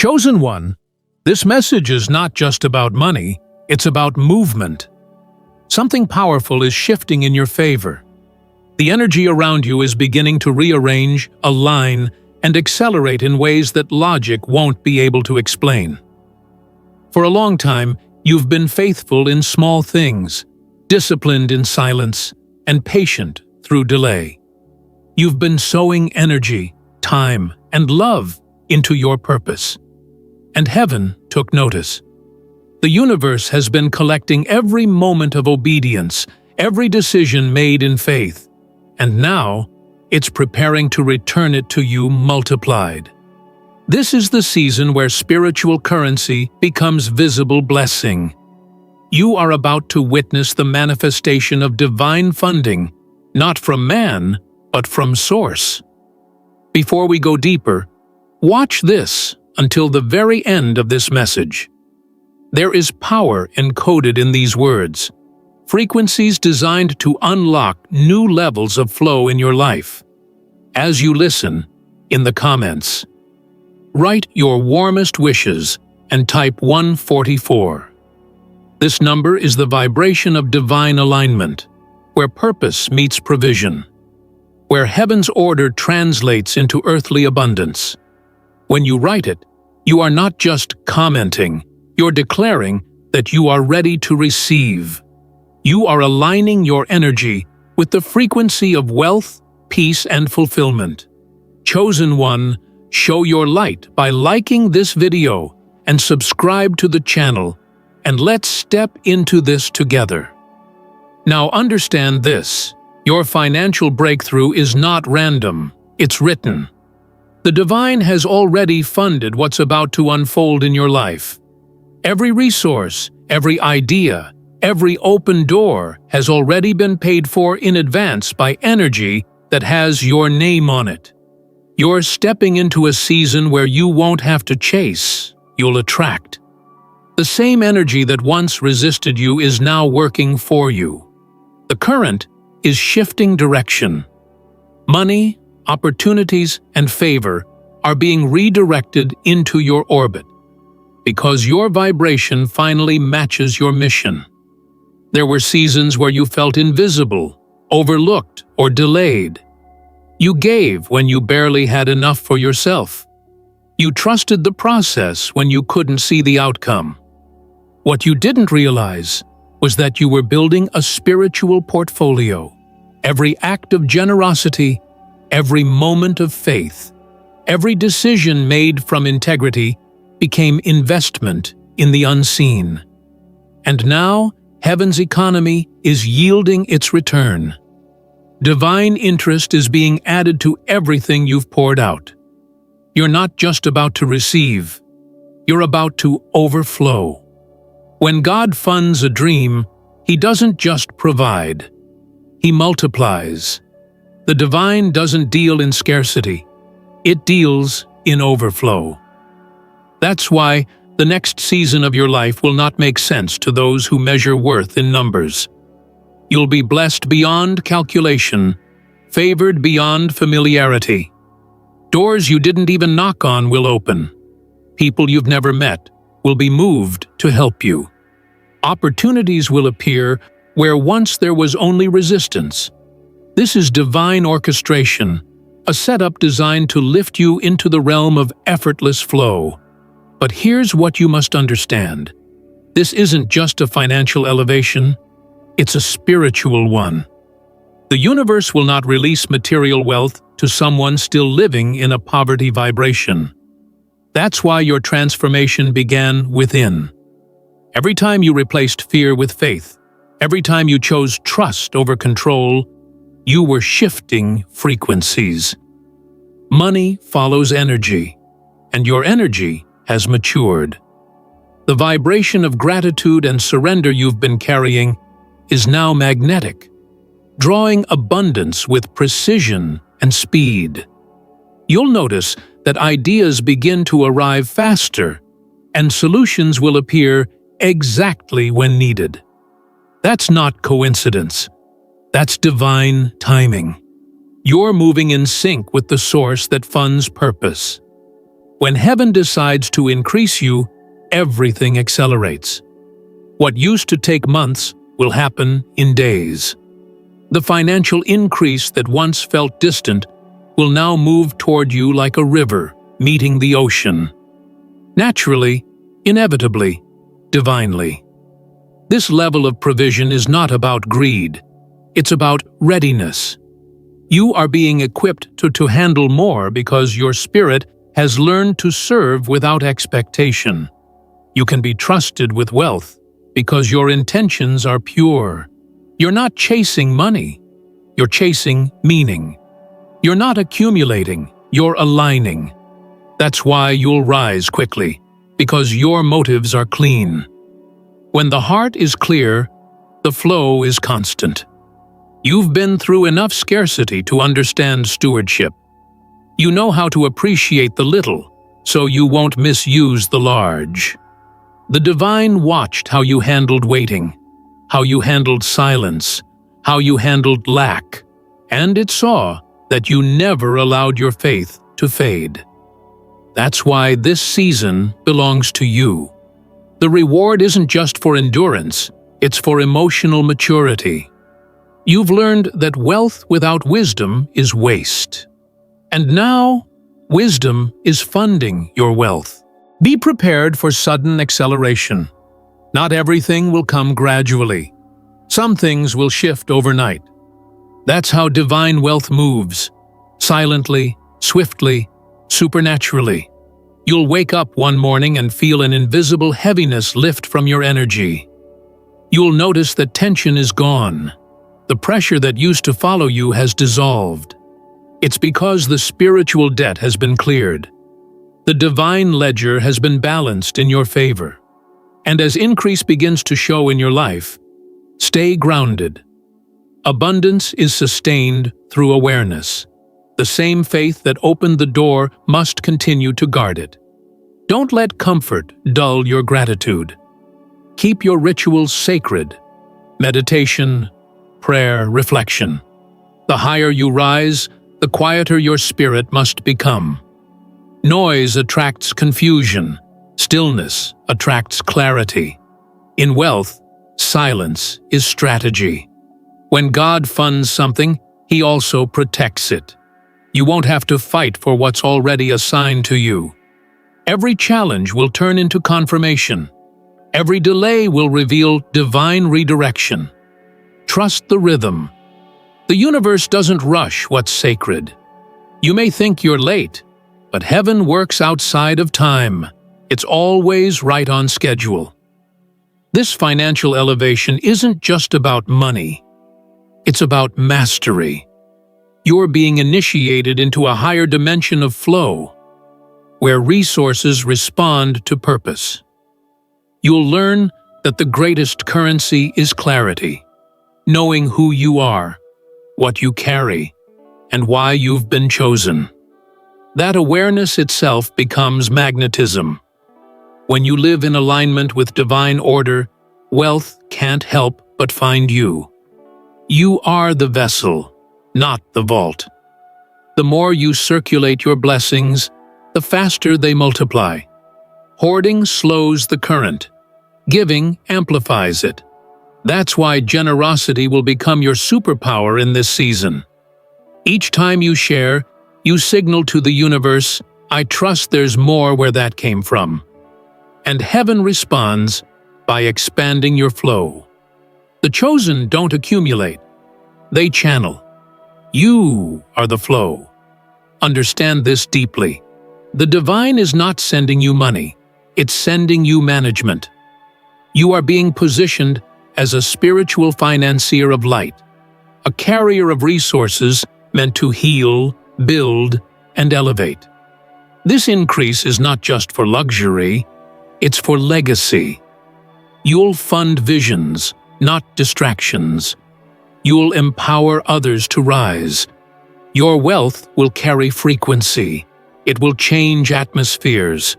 Chosen one, this message is not just about money, it's about movement. Something powerful is shifting in your favor. The energy around you is beginning to rearrange, align, and accelerate in ways that logic won't be able to explain. For a long time, you've been faithful in small things, disciplined in silence, and patient through delay. You've been sowing energy, time, and love into your purpose. And heaven took notice. The universe has been collecting every moment of obedience, every decision made in faith, and now it's preparing to return it to you multiplied. This is the season where spiritual currency becomes visible blessing. You are about to witness the manifestation of divine funding, not from man, but from Source. Before we go deeper, watch this until the very end of this message. There is power encoded in these words, frequencies designed to unlock new levels of flow in your life. As you listen, in the comments, write your warmest wishes and type 144. This number is the vibration of divine alignment, where purpose meets provision, where heaven's order translates into earthly abundance. When you write it, you are not just commenting, you're declaring that you are ready to receive. You are aligning your energy with the frequency of wealth, peace, and fulfillment. Chosen one, show your light by liking this video and subscribe to the channel, and let's step into this together. Now understand this, your financial breakthrough is not random, it's written. The divine has already funded what's about to unfold in your life. Every resource, every idea, every open door has already been paid for in advance by energy that has your name on it. You're stepping into a season where you won't have to chase, you'll attract. The same energy that once resisted you is now working for you. The current is shifting direction. Money, opportunities, and favor are being redirected into your orbit, because your vibration finally matches your mission. There were seasons where you felt invisible, overlooked, or delayed. You gave when you barely had enough for yourself. You trusted the process when you couldn't see the outcome. What you didn't realize was that you were building a spiritual portfolio. Every act of generosity, every moment of faith, every decision made from integrity became investment in the unseen. And now, heaven's economy is yielding its return. Divine interest is being added to everything you've poured out. You're not just about to receive, you're about to overflow. When God funds a dream, He doesn't just provide, He multiplies. The divine doesn't deal in scarcity, it deals in overflow. That's why the next season of your life will not make sense to those who measure worth in numbers. You'll be blessed beyond calculation, favored beyond familiarity. Doors you didn't even knock on will open. People you've never met will be moved to help you. Opportunities will appear where once there was only resistance. This is divine orchestration, a setup designed to lift you into the realm of effortless flow. But here's what you must understand. This isn't just a financial elevation, it's a spiritual one. The universe will not release material wealth to someone still living in a poverty vibration. That's why your transformation began within. Every time you replaced fear with faith, every time you chose trust over control, you were shifting frequencies. Money follows energy, and your energy has matured. The vibration of gratitude and surrender you've been carrying is now magnetic, drawing abundance with precision and speed. You'll notice that ideas begin to arrive faster, and solutions will appear exactly when needed. That's not coincidence. That's divine timing. You're moving in sync with the source that funds purpose. When heaven decides to increase you, everything accelerates. What used to take months will happen in days. The financial increase that once felt distant will now move toward you like a river meeting the ocean. Naturally, inevitably, divinely. This level of provision is not about greed. It's about readiness. You are being equipped to handle more because your spirit has learned to serve without expectation. You can be trusted with wealth because your intentions are pure. You're not chasing money. You're chasing meaning. You're not accumulating. You're aligning. That's why you'll rise quickly, because your motives are clean. When the heart is clear, the flow is constant. You've been through enough scarcity to understand stewardship. You know how to appreciate the little, so you won't misuse the large. The divine watched how you handled waiting, how you handled silence, how you handled lack, and it saw that you never allowed your faith to fade. That's why this season belongs to you. The reward isn't just for endurance, it's for emotional maturity. You've learned that wealth without wisdom is waste. And now, wisdom is funding your wealth. Be prepared for sudden acceleration. Not everything will come gradually. Some things will shift overnight. That's how divine wealth moves. Silently, swiftly, supernaturally. You'll wake up one morning and feel an invisible heaviness lift from your energy. You'll notice that tension is gone. The pressure that used to follow you has dissolved. It's because the spiritual debt has been cleared. The divine ledger has been balanced in your favor. And as increase begins to show in your life, stay grounded. Abundance is sustained through awareness. The same faith that opened the door must continue to guard it. Don't let comfort dull your gratitude. Keep your rituals sacred. Meditation, prayer, reflection. The higher you rise, the quieter your spirit must become. Noise attracts confusion. Stillness attracts clarity. In wealth, silence is strategy. When God funds something, He also protects it. You won't have to fight for what's already assigned to you. Every challenge will turn into confirmation. Every delay will reveal divine redirection. Trust the rhythm. The universe doesn't rush what's sacred. You may think you're late, but heaven works outside of time. It's always right on schedule. This financial elevation isn't just about money. It's about mastery. You're being initiated into a higher dimension of flow, where resources respond to purpose. You'll learn that the greatest currency is clarity, knowing who you are, what you carry, and why you've been chosen. That awareness itself becomes magnetism. When you live in alignment with divine order, wealth can't help but find you. You are the vessel, not the vault. The more you circulate your blessings, the faster they multiply. Hoarding slows the current. Giving amplifies it. That's why generosity will become your superpower in this season. Each time you share, you signal to the universe, I trust there's more where that came from. And heaven responds by expanding your flow. The chosen don't accumulate. They channel. You are the flow. Understand this deeply. The divine is not sending you money. It's sending you management. You are being positioned as a spiritual financier of light, a carrier of resources meant to heal, build, and elevate. This increase is not just for luxury, it's for legacy. You'll fund visions, not distractions. You'll empower others to rise. Your wealth will carry frequency. It will change atmospheres.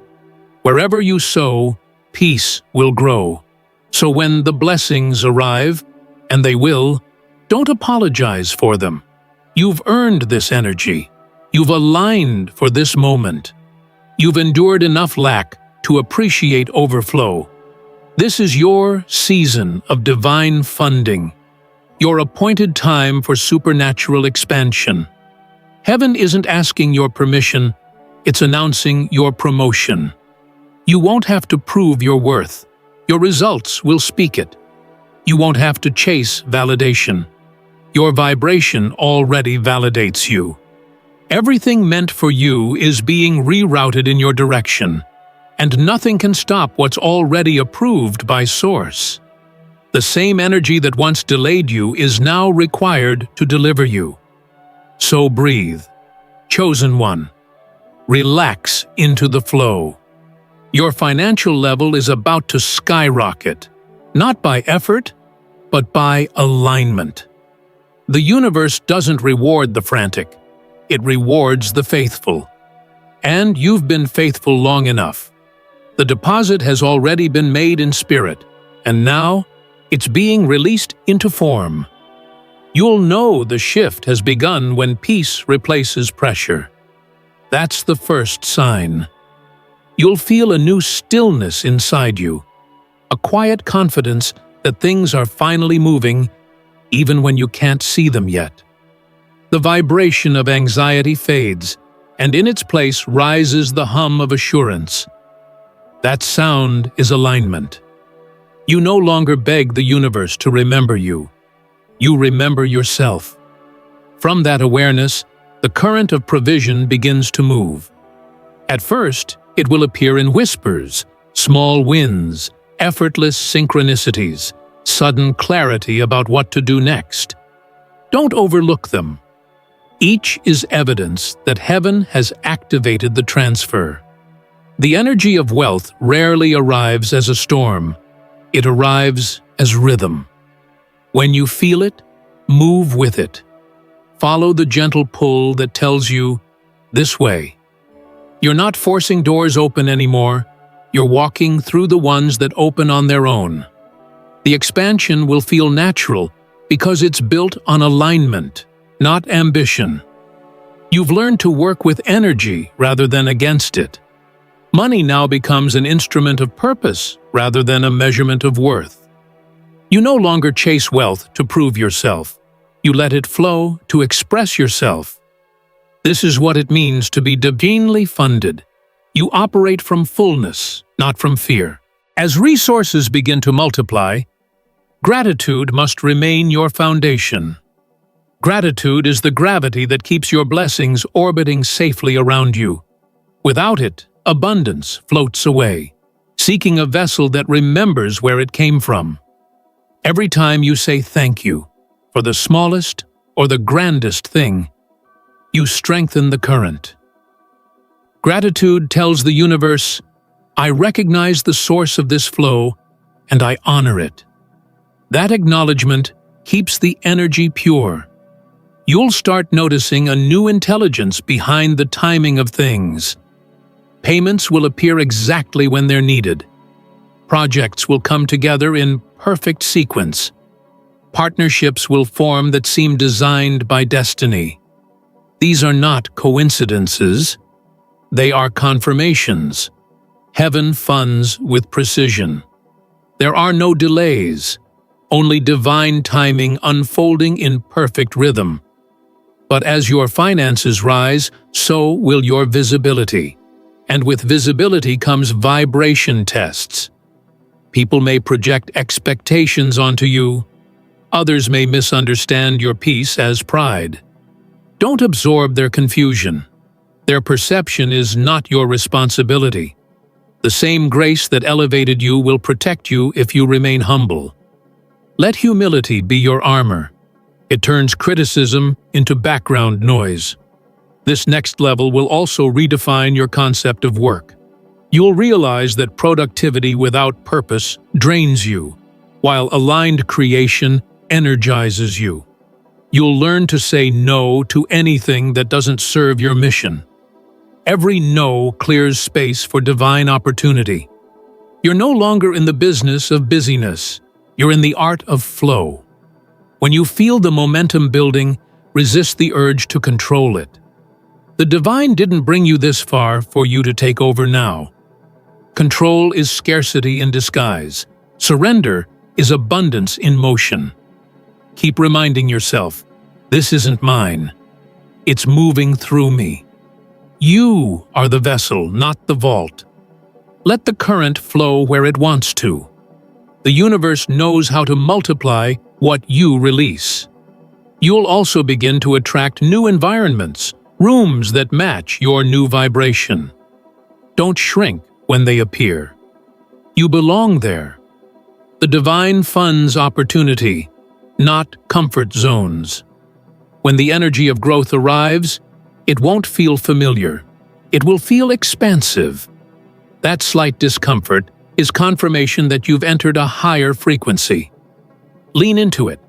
Wherever you sow, peace will grow. So when the blessings arrive, and they will, don't apologize for them. You've earned this energy. You've aligned for this moment. You've endured enough lack to appreciate overflow. This is your season of divine funding, your appointed time for supernatural expansion. Heaven isn't asking your permission, it's announcing your promotion. You won't have to prove your worth. Your results will speak it. You won't have to chase validation. Your vibration already validates you. Everything meant for you is being rerouted in your direction, and nothing can stop what's already approved by Source. The same energy that once delayed you is now required to deliver you. So breathe, chosen one. Relax into the flow. Your financial level is about to skyrocket, not by effort, but by alignment. The universe doesn't reward the frantic, it rewards the faithful. And you've been faithful long enough. The deposit has already been made in spirit, and now it's being released into form. You'll know the shift has begun when peace replaces pressure. That's the first sign. You'll feel a new stillness inside you, a quiet confidence that things are finally moving, even when you can't see them yet. The vibration of anxiety fades, and in its place rises the hum of assurance. That sound is alignment. You no longer beg the universe to remember you. You remember yourself. From that awareness, the current of provision begins to move. At first, it will appear in whispers, small wins, effortless synchronicities, sudden clarity about what to do next. Don't overlook them. Each is evidence that heaven has activated the transfer. The energy of wealth rarely arrives as a storm. It arrives as rhythm. When you feel it, move with it. Follow the gentle pull that tells you, this way. You're not forcing doors open anymore. You're walking through the ones that open on their own. The expansion will feel natural because it's built on alignment, not ambition. You've learned to work with energy rather than against it. Money now becomes an instrument of purpose rather than a measurement of worth. You no longer chase wealth to prove yourself. You let it flow to express yourself. This is what it means to be divinely funded. You operate from fullness, not from fear. As resources begin to multiply, gratitude must remain your foundation. Gratitude is the gravity that keeps your blessings orbiting safely around you. Without it, abundance floats away, seeking a vessel that remembers where it came from. Every time you say thank you, for the smallest or the grandest thing, you strengthen the current. Gratitude tells the universe, I recognize the source of this flow and I honor it. That acknowledgement keeps the energy pure. You'll start noticing a new intelligence behind the timing of things. Payments will appear exactly when they're needed. Projects will come together in perfect sequence. Partnerships will form that seem designed by destiny. These are not coincidences. They are confirmations. Heaven funds with precision. There are no delays, only divine timing unfolding in perfect rhythm. But as your finances rise, so will your visibility. And with visibility comes vibration tests. People may project expectations onto you. Others may misunderstand your peace as pride. Don't absorb their confusion. Their perception is not your responsibility. The same grace that elevated you will protect you if you remain humble. Let humility be your armor. It turns criticism into background noise. This next level will also redefine your concept of work. You'll realize that productivity without purpose drains you, while aligned creation energizes you. You'll learn to say no to anything that doesn't serve your mission. Every no clears space for divine opportunity. You're no longer in the business of busyness. You're in the art of flow. When you feel the momentum building, resist the urge to control it. The divine didn't bring you this far for you to take over now. Control is scarcity in disguise. Surrender is abundance in motion. Keep reminding yourself, this isn't mine. It's moving through me. You are the vessel, not the vault. Let the current flow where it wants to. The universe knows how to multiply what you release. You'll also begin to attract new environments, rooms that match your new vibration. Don't shrink when they appear. You belong there. The divine funds opportunity, not comfort zones. When the energy of growth arrives, it won't feel familiar. It will feel expansive. That slight discomfort is confirmation that you've entered a higher frequency. Lean into it.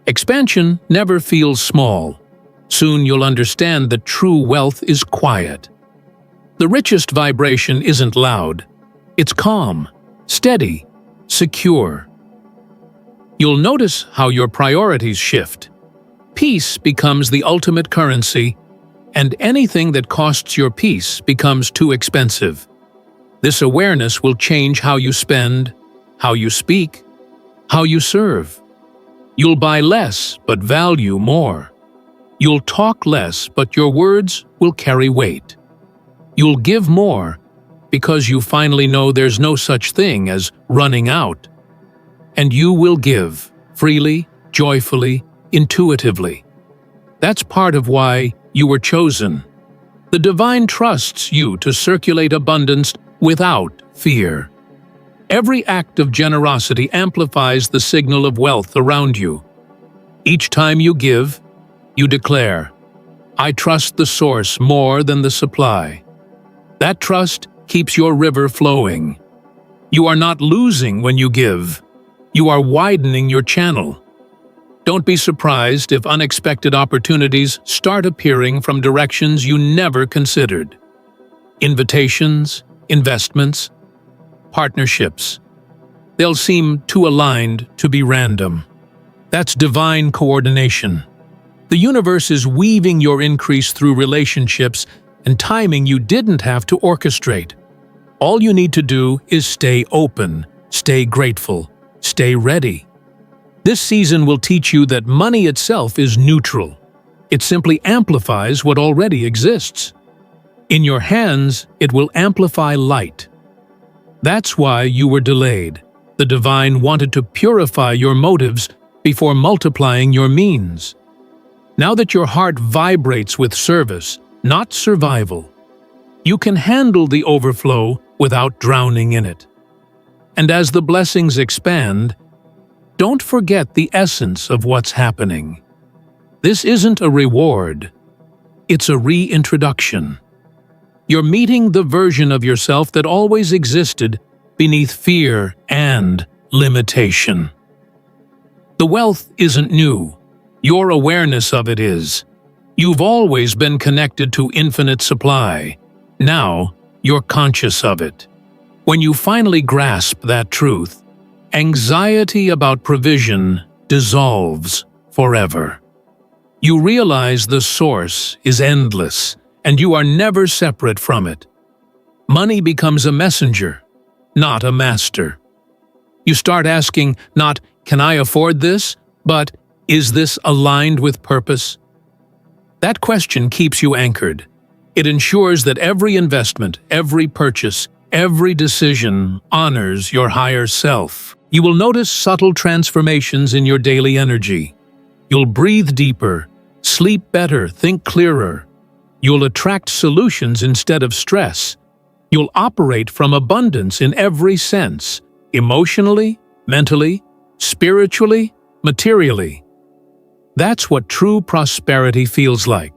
Expansion never feels small. Soon you'll understand that true wealth is quiet. The richest vibration isn't loud. It's calm, steady, secure. You'll notice how your priorities shift. Peace becomes the ultimate currency, and anything that costs your peace becomes too expensive. This awareness will change how you spend, how you speak, how you serve. You'll buy less but value more. You'll talk less but your words will carry weight. You'll give more because you finally know there's no such thing as running out. And you will give freely, joyfully, intuitively. That's part of why you were chosen. The divine trusts you to circulate abundance without fear. Every act of generosity amplifies the signal of wealth around you. Each time you give, you declare, I trust the source more than the supply. That trust keeps your river flowing. You are not losing when you give. You are widening your channel. Don't be surprised if unexpected opportunities start appearing from directions you never considered. Invitations, investments, partnerships. They'll seem too aligned to be random. That's divine coordination. The universe is weaving your increase through relationships and timing you didn't have to orchestrate. All you need to do is stay open, stay grateful, stay ready. This season will teach you that money itself is neutral. It simply amplifies what already exists. In your hands, it will amplify light. That's why you were delayed. The divine wanted to purify your motives before multiplying your means. Now that your heart vibrates with service, not survival, you can handle the overflow without drowning in it. And as the blessings expand, don't forget the essence of what's happening. This isn't a reward. It's a reintroduction. You're meeting the version of yourself that always existed beneath fear and limitation. The wealth isn't new. Your awareness of it is. You've always been connected to infinite supply. Now, you're conscious of it. When you finally grasp that truth, anxiety about provision dissolves forever. You realize the source is endless, and you are never separate from it. Money becomes a messenger, not a master. You start asking not, can I afford this, but is this aligned with purpose? That question keeps you anchored. It ensures that every investment, every purchase, every decision honors your higher self. You will notice subtle transformations in your daily energy. You'll breathe deeper, sleep better, think clearer. You'll attract solutions instead of stress. You'll operate from abundance in every sense, emotionally, mentally, spiritually, materially. That's what true prosperity feels like.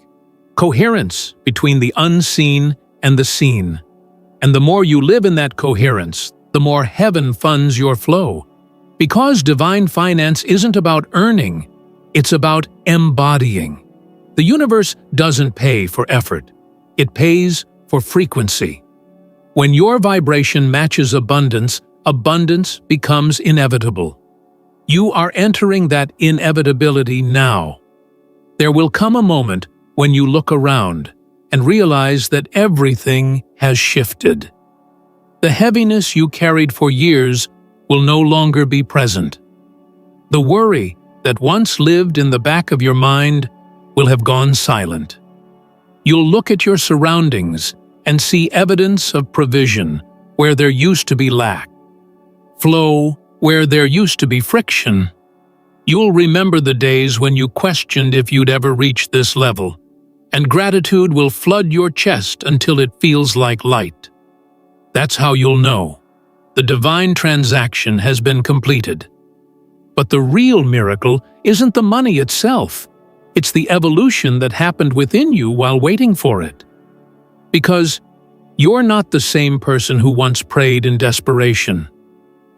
Coherence between the unseen and the seen. And the more you live in that coherence, the more heaven funds your flow. Because divine finance isn't about earning, it's about embodying. The universe doesn't pay for effort. It pays for frequency. When your vibration matches abundance, abundance becomes inevitable. You are entering that inevitability now. There will come a moment when you look around and realize that everything has shifted. The heaviness you carried for years will no longer be present. The worry that once lived in the back of your mind will have gone silent. You'll look at your surroundings and see evidence of provision where there used to be lack, flow where there used to be friction. You'll remember the days when you questioned if you'd ever reach this level, and gratitude will flood your chest until it feels like light. That's how you'll know the divine transaction has been completed. But the real miracle isn't the money itself. It's the evolution that happened within you while waiting for it. Because you're not the same person who once prayed in desperation.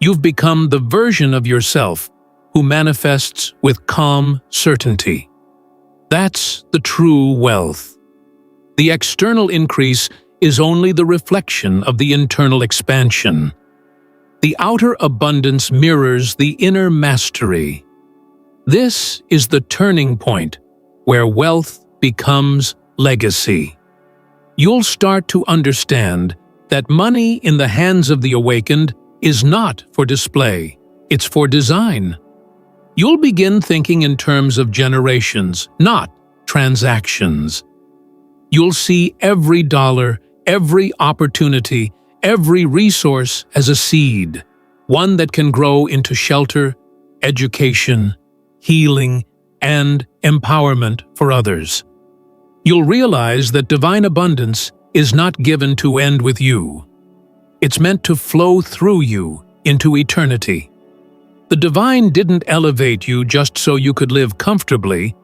You've become the version of yourself who manifests with calm certainty. That's the true wealth. The external increase is only the reflection of the internal expansion. The outer abundance mirrors the inner mastery. This is the turning point where wealth becomes legacy. You'll start to understand that money in the hands of the awakened is not for display, it's for design. You'll begin thinking in terms of generations, not transactions. You'll see every dollar, every opportunity, every resource as a seed, one that can grow into shelter, education, healing, and empowerment for others. You'll realize that divine abundance is not given to end with you. It's meant to flow through you into eternity. The divine didn't elevate you just so you could live comfortably.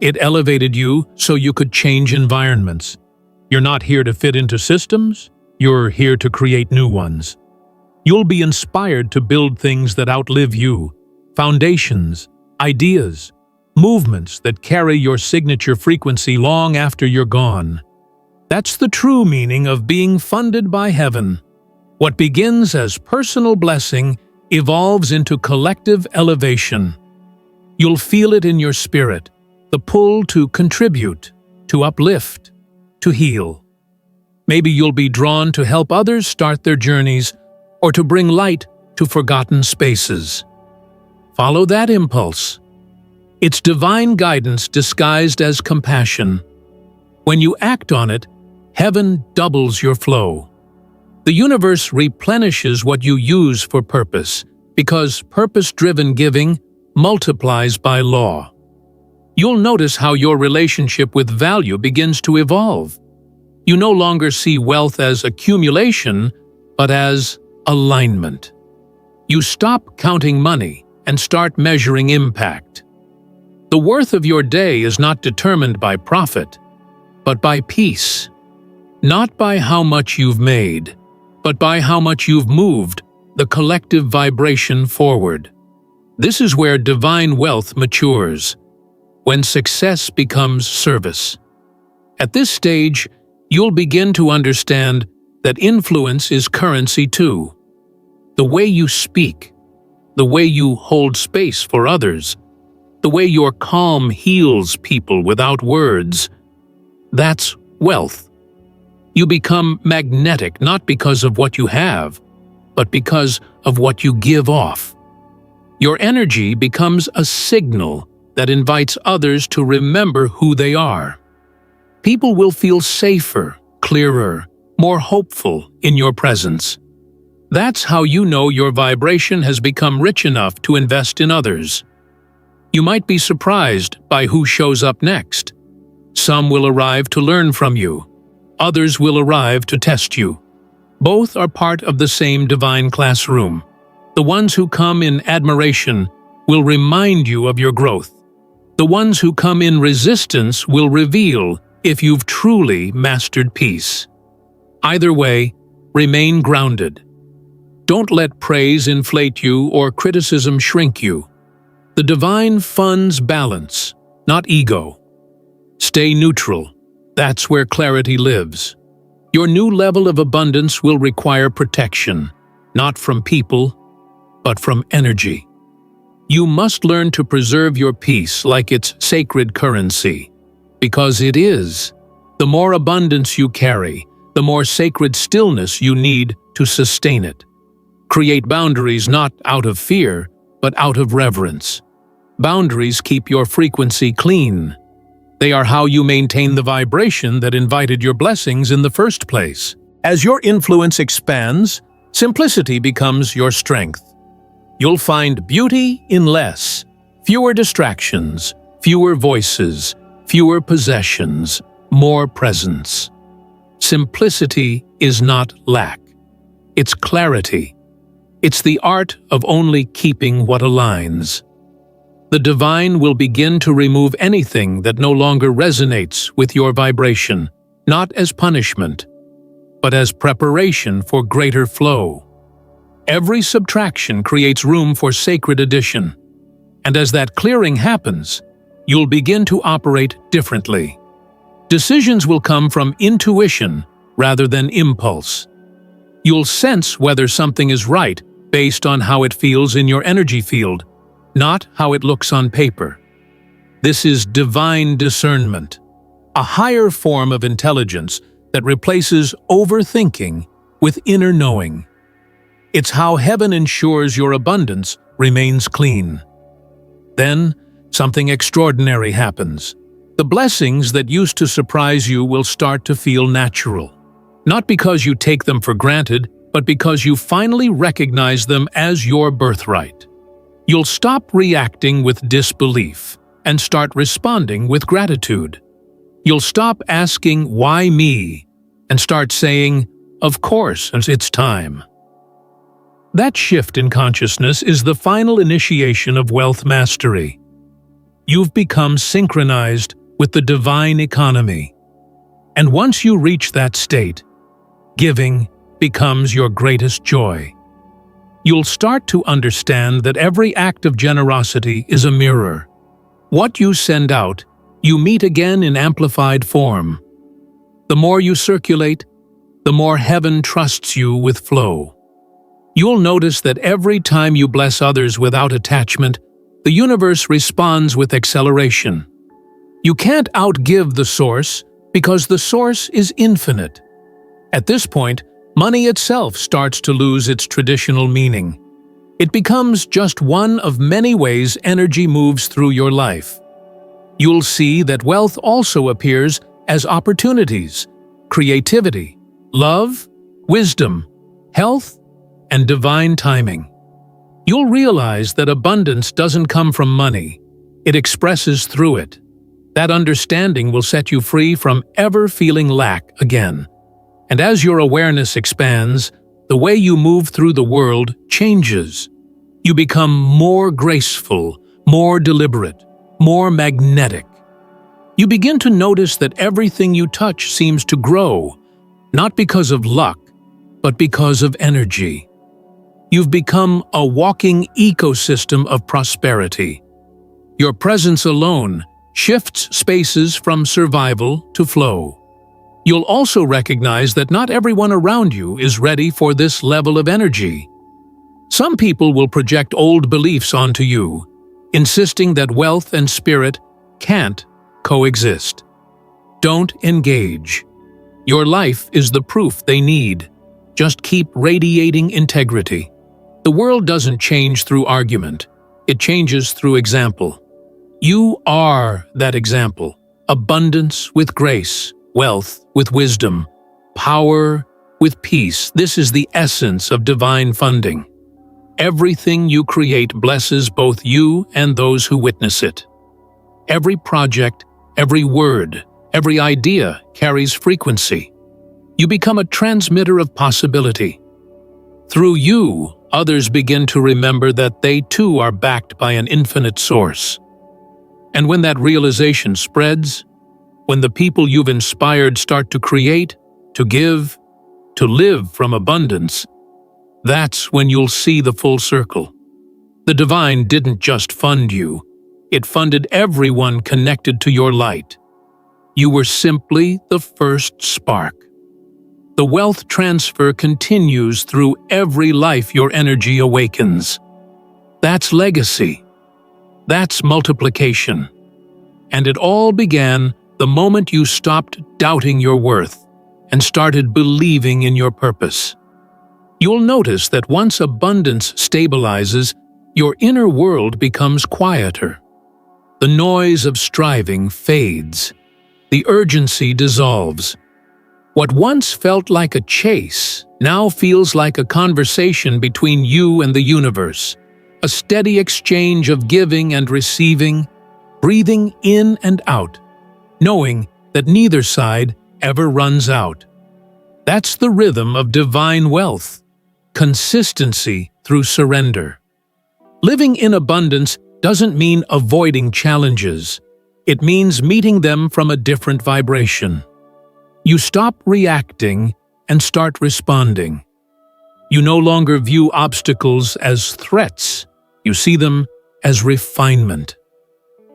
It elevated you so you could change environments. You're not here to fit into systems. You're here to create new ones. You'll be inspired to build things that outlive you, foundations, ideas, movements that carry your signature frequency long after you're gone. That's the true meaning of being funded by heaven. What begins as personal blessing evolves into collective elevation. You'll feel it in your spirit, the pull to contribute, to uplift, to heal. Maybe you'll be drawn to help others start their journeys or to bring light to forgotten spaces. Follow that impulse. It's divine guidance disguised as compassion. When you act on it, heaven doubles your flow. The universe replenishes what you use for purpose, because purpose-driven giving multiplies by law. You'll notice how your relationship with value begins to evolve. You no longer see wealth as accumulation, but as alignment. You stop counting money and start measuring impact. The worth of your day is not determined by profit, but by peace. Not by how much you've made, but by how much you've moved the collective vibration forward. This is where divine wealth matures, when success becomes service. At this stage, you'll begin to understand that influence is currency too. The way you speak, the way you hold space for others, the way your calm heals people without words, that's wealth. You become magnetic not because of what you have, but because of what you give off. Your energy becomes a signal that invites others to remember who they are. People will feel safer, clearer, more hopeful in your presence. That's how you know your vibration has become rich enough to invest in others. You might be surprised by who shows up next. Some will arrive to learn from you. Others will arrive to test you. Both are part of the same divine classroom. The ones who come in admiration will remind you of your growth. The ones who come in resistance will reveal if you've truly mastered peace. Either way, remain grounded. Don't let praise inflate you or criticism shrink you. The divine funds balance, not ego. Stay neutral. That's where clarity lives. Your new level of abundance will require protection, not from people, but from energy. You must learn to preserve your peace like it's sacred currency, because it is. The more abundance you carry, the more sacred stillness you need to sustain it. Create boundaries not out of fear, but out of reverence. Boundaries keep your frequency clean. They are how you maintain the vibration that invited your blessings in the first place. As your influence expands, simplicity becomes your strength. You'll find beauty in less, fewer distractions, fewer voices, fewer possessions, more presence. Simplicity is not lack. It's clarity. It's the art of only keeping what aligns. The divine will begin to remove anything that no longer resonates with your vibration, not as punishment, but as preparation for greater flow. Every subtraction creates room for sacred addition, and as that clearing happens, you'll begin to operate differently. Decisions will come from intuition rather than impulse. You'll sense whether something is right based on how it feels in your energy field, not how it looks on paper. This is divine discernment, a higher form of intelligence that replaces overthinking with inner knowing. It's how heaven ensures your abundance remains clean. Then, something extraordinary happens. The blessings that used to surprise you will start to feel natural. Not because you take them for granted, but because you finally recognize them as your birthright. You'll stop reacting with disbelief and start responding with gratitude. You'll stop asking, "Why me?" and start saying, "Of course, it's time." That shift in consciousness is the final initiation of wealth mastery. You've become synchronized with the divine economy. And once you reach that state, giving becomes your greatest joy. You'll start to understand that every act of generosity is a mirror. What you send out, you meet again in amplified form. The more you circulate, the more heaven trusts you with flow. You'll notice that every time you bless others without attachment, the universe responds with acceleration. You can't outgive the source because the source is infinite. At this point, money itself starts to lose its traditional meaning. It becomes just one of many ways energy moves through your life. You'll see that wealth also appears as opportunities, creativity, love, wisdom, health, and divine timing. You'll realize that abundance doesn't come from money, it expresses through it. That understanding will set you free from ever feeling lack again. And as your awareness expands, the way you move through the world changes. You become more graceful, more deliberate, more magnetic. You begin to notice that everything you touch seems to grow, not because of luck, but because of energy. You've become a walking ecosystem of prosperity. Your presence alone shifts spaces from survival to flow. You'll also recognize that not everyone around you is ready for this level of energy. Some people will project old beliefs onto you, insisting that wealth and spirit can't coexist. Don't engage. Your life is the proof they need. Just keep radiating integrity. The world doesn't change through argument. It changes through example. You are that example. Abundance with grace, wealth with wisdom, power with peace. This is the essence of divine funding. Everything you create blesses both you and those who witness it. Every project, every word, every idea carries frequency. You become a transmitter of possibility. Through you, others begin to remember that they too are backed by an infinite source. And when that realization spreads, when the people you've inspired start to create, to give, to live from abundance, that's when you'll see the full circle. The divine didn't just fund you, it funded everyone connected to your light. You were simply the first spark. The wealth transfer continues through every life your energy awakens. That's legacy. That's multiplication. And it all began the moment you stopped doubting your worth and started believing in your purpose. You'll notice that once abundance stabilizes, your inner world becomes quieter. The noise of striving fades. The urgency dissolves. What once felt like a chase now feels like a conversation between you and the universe, a steady exchange of giving and receiving, breathing in and out, knowing that neither side ever runs out. That's the rhythm of divine wealth, consistency through surrender. Living in abundance doesn't mean avoiding challenges. It means meeting them from a different vibration. You stop reacting and start responding. You no longer view obstacles as threats. You see them as refinement.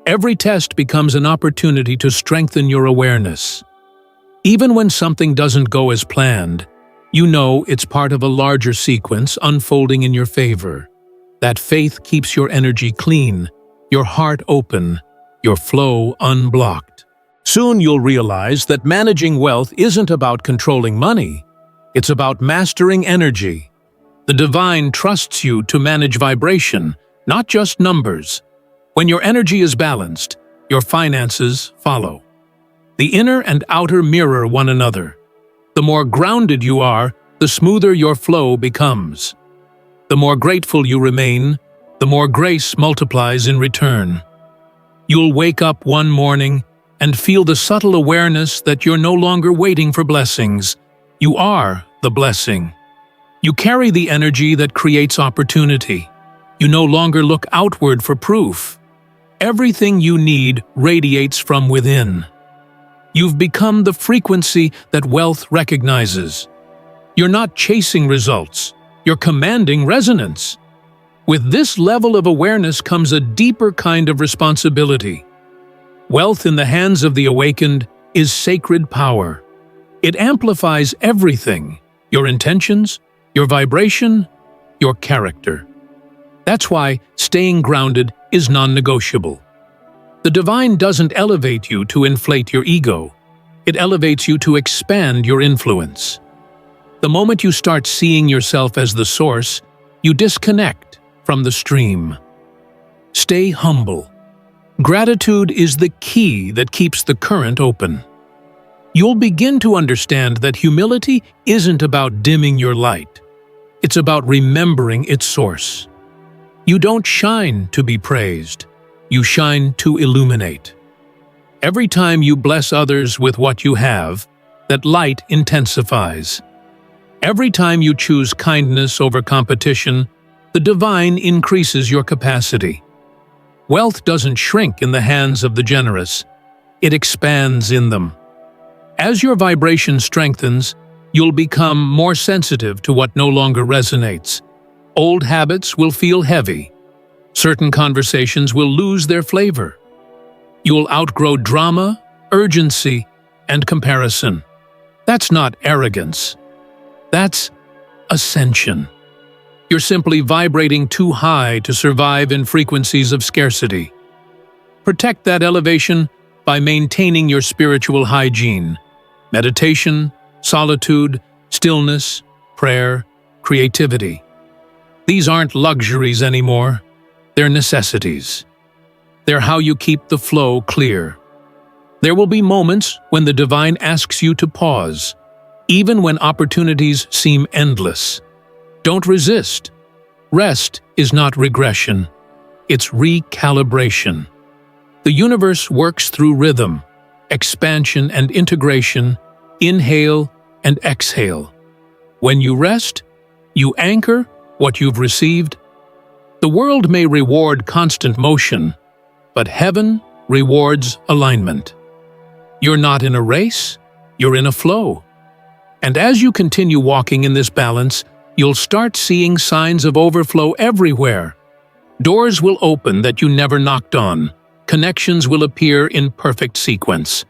Every test becomes an opportunity to strengthen your awareness. Even when something doesn't go as planned, you know it's part of a larger sequence unfolding in your favor. That faith keeps your energy clean, your heart open, your flow unblocked. Soon you'll realize that managing wealth isn't about controlling money. It's about mastering energy. The divine trusts you to manage vibration, not just numbers. When your energy is balanced, your finances follow. The inner and outer mirror one another. The more grounded you are, the smoother your flow becomes. The more grateful you remain, the more grace multiplies in return. You'll wake up one morning and feel the subtle awareness that you're no longer waiting for blessings. You are the blessing. You carry the energy that creates opportunity. You no longer look outward for proof. Everything you need radiates from within. You've become the frequency that wealth recognizes. You're not chasing results. You're commanding resonance. With this level of awareness comes a deeper kind of responsibility. Wealth in the hands of the awakened is sacred power. It amplifies everything: your intentions, your vibration, your character. That's why staying grounded is non-negotiable. The divine doesn't elevate you to inflate your ego. It elevates you to expand your influence. The moment you start seeing yourself as the source, you disconnect from the stream. Stay humble. Gratitude is the key that keeps the current open. You'll begin to understand that humility isn't about dimming your light. It's about remembering its source. You don't shine to be praised. You shine to illuminate. Every time you bless others with what you have, that light intensifies. Every time you choose kindness over competition, the divine increases your capacity. Wealth doesn't shrink in the hands of the generous. It expands in them. As your vibration strengthens, you'll become more sensitive to what no longer resonates. Old habits will feel heavy. Certain conversations will lose their flavor. You'll outgrow drama, urgency, and comparison. That's not arrogance. That's ascension. You're simply vibrating too high to survive in frequencies of scarcity. Protect that elevation by maintaining your spiritual hygiene. Meditation, solitude, stillness, prayer, creativity. These aren't luxuries anymore. They're necessities. They're how you keep the flow clear. There will be moments when the divine asks you to pause, even when opportunities seem endless. Don't resist. Rest is not regression. It's recalibration. The universe works through rhythm, expansion and integration, inhale and exhale. When you rest, you anchor what you've received. The world may reward constant motion, but heaven rewards alignment. You're not in a race, you're in a flow. And as you continue walking in this balance, you'll start seeing signs of overflow everywhere. Doors will open that you never knocked on. Connections will appear in perfect sequence.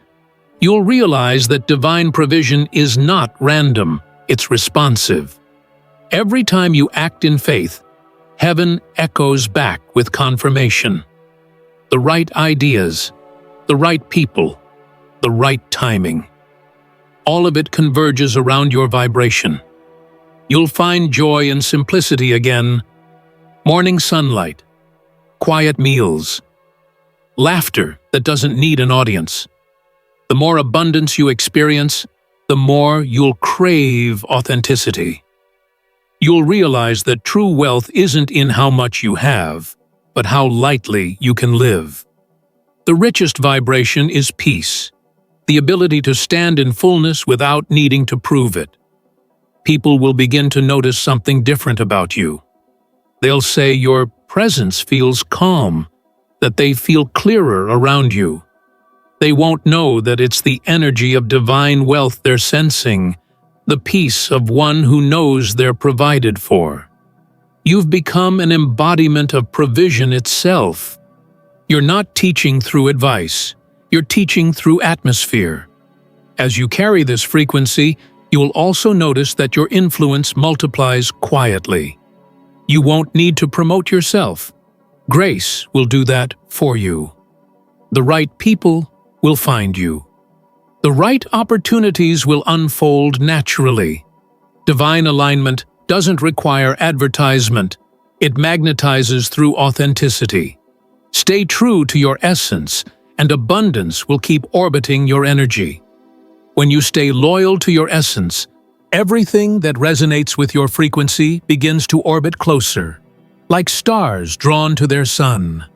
You'll realize that divine provision is not random, it's responsive. Every time you act in faith, heaven echoes back with confirmation. The right ideas, the right people, the right timing. All of it converges around your vibration. You'll find joy and simplicity again, morning sunlight, quiet meals, laughter that doesn't need an audience. The more abundance you experience, the more you'll crave authenticity. You'll realize that true wealth isn't in how much you have, but how lightly you can live. The richest vibration is peace, the ability to stand in fullness without needing to prove it. People will begin to notice something different about you. They'll say your presence feels calm, that they feel clearer around you. They won't know that it's the energy of divine wealth they're sensing, the peace of one who knows they're provided for. You've become an embodiment of provision itself. You're not teaching through advice, you're teaching through atmosphere. As you carry this frequency, you will also notice that your influence multiplies quietly. You won't need to promote yourself. Grace will do that for you. The right people will find you. The right opportunities will unfold naturally. Divine alignment doesn't require advertisement. It magnetizes through authenticity. Stay true to your essence, and abundance will keep orbiting your energy. When you stay loyal to your essence, everything that resonates with your frequency begins to orbit closer, like stars drawn to their sun.